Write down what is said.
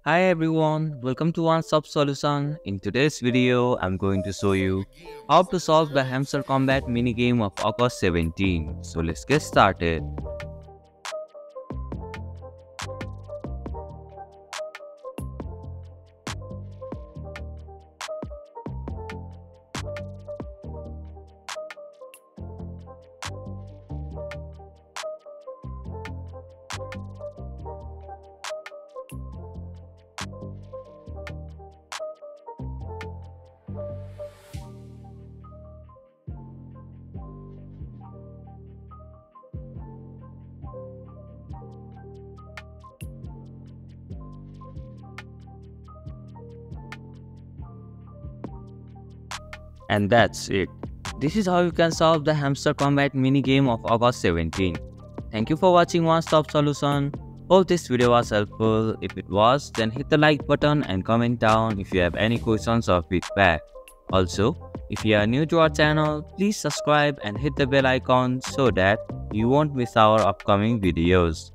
Hi everyone, welcome to One Stop Solution. In today's video, I'm going to show you how to solve the Hamster Combat minigame of August 17. So let's get started. And that's it. This is how you can solve the Hamster Combat minigame of August 17. Thank you for watching One Stop Solution. Hope this video was helpful. If it was, then hit the like button and comment down if you have any questions or feedback. Also, if you are new to our channel, please subscribe and hit the bell icon so that you won't miss our upcoming videos.